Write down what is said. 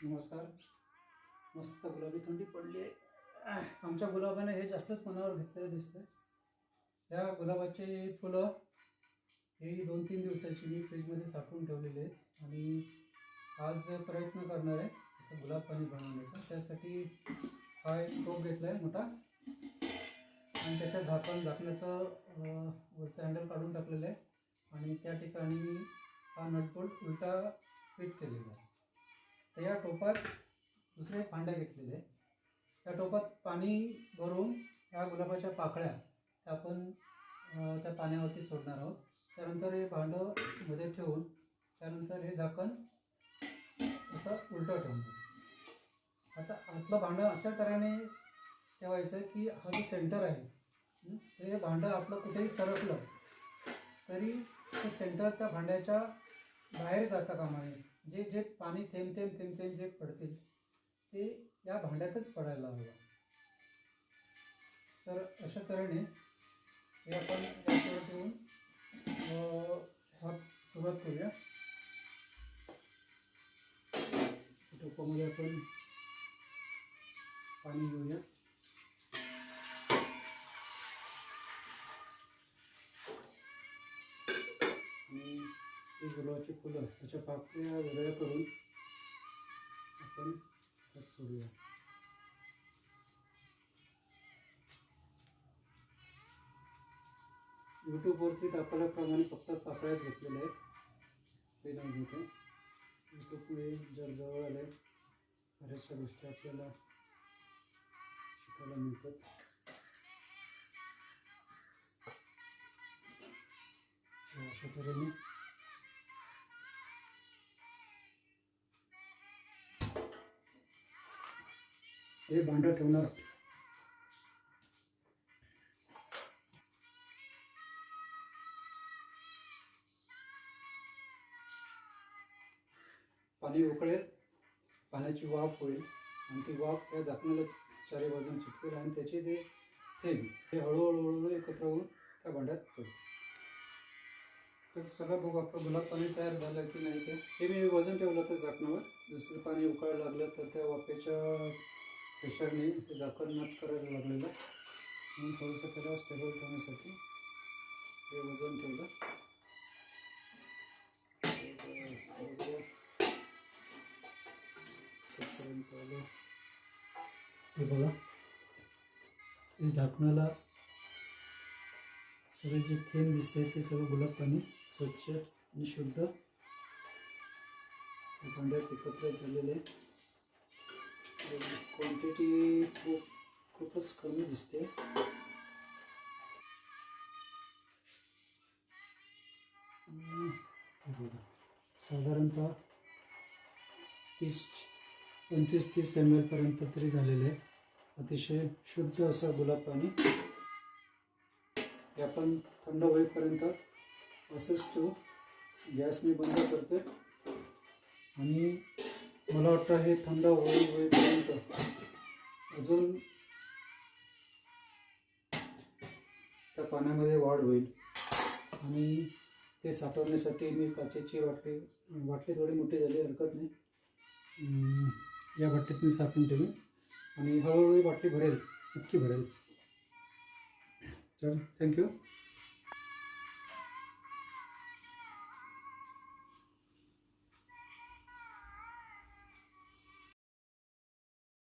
नमस्कार. मस्त गुलाबी थंडी पडली आहे. आमच्या गुलाबाने हे जास्तच मनावर घेतलेलं दिसतं. या गुलाबाची फुलं ही 2-3 दिवसाची मी फ्रीजमध्ये साठवून ठेवलेली आहेत आणि आज प्रयत्न करणार आहे त्याचं गुलाब पाणी बनवण्याचा. त्यासाठी हा एक टोप घेतला आहे मोठा आणि त्याच्या झाकण्याचं वरचं हँडल काढून टाकलेलं आहे आणि त्या ठिकाणी हा नटबोल्ट उलटा फिट केलेला आहे. तर या टोपात दुसरे भांडे घेतलेले आहे. त्या टोपात पाणी भरून या गुलाबाच्या पाकळ्या त्या आपण त्या पाण्यावरती सोडणार आहोत. त्यानंतर हे भांडं मध्ये ठेवून त्यानंतर हे झाकण असं उलटं ठेवून आता आतलं भांडं अशा तऱ्हेने ठेवायचं की हा जो सेंटर आहे ते भांडं आतलं कुठेही सरकलं तरी ते सेंटर त्या भांड्याच्या बाहेर जाता कामा नये. जे जे पाणी थेंब थेंब थेंब थेंब जे पडतील ते या भांड्यातच पडायला हवं. तर अशा तऱ्हेने हे आपण गॅसवर ठेवून सुरुवात करूया. टोपामध्ये आपण पाणी घेऊया. आणि ही गुलाबाची फुलं त्याच्या पाकळ्या वेगळ्या करून आपण त्यात सोडूया. यूट्यूबवरती दाखवल्याप्रमाणे फक्त पाकळ्याच घेतलेल्या आहेत. ते नाही घेते. यूट्यूबमुळे जर जवळ आले बऱ्याचशा गोष्टी आपल्याला शिकायला मिळतात. अशा तऱ्हेने हे भांडं ठेवणार. पाणी उकळेल, पाण्याची वाफ होईल आणि ती वाफ या झाकणाला चारी बाजूने चिटकेल आणि त्याचे ते थेंब हे हळूहळू एकत्र होऊन त्या भांड्यात पडतील. तर चला बघू आपलं गुलाब पाणी तयार झालं की नाही ते. हे मी वजन ठेवलं तर झाकणावर. दुसरं पाणी उकळायला लागलं तर त्या वाफेच्या प्रेशरने ते झाकण नाच करायला लागलेलं म्हणून थोडंसं त्याला स्टेबल ठेवण्यासाठी हे वजन ठेवलं. हे बघा हे झाकणाला सगळे जे थेंब दिसते ते सगळं गुलाब पाणी स्वच्छ आणि शुद्ध भांड्यात एकत्र झालेले. क्वांटिटी खूपच कमी दिसते. साधारणतः 25-30 ml पर्यंत तरी झालेले आहे. अतिशय शुद्ध असं गुलाब पाणी. हे आपण थंड होईपर्यंत असंच ठेवू. गॅस मी बंद करते आणि मला वाटतं हे थंड होईपर्यंत अजून त्या पाण्यामध्ये वाढ होईल आणि ते साठवण्यासाठी मी काचेची वाटली थोडी मोठी झाली हरकत नाही. या बाटलीत मी साठवून ठेवेन आणि हळूहळू बाटली भरेल, नक्की भरेल. चल, थँक्यू.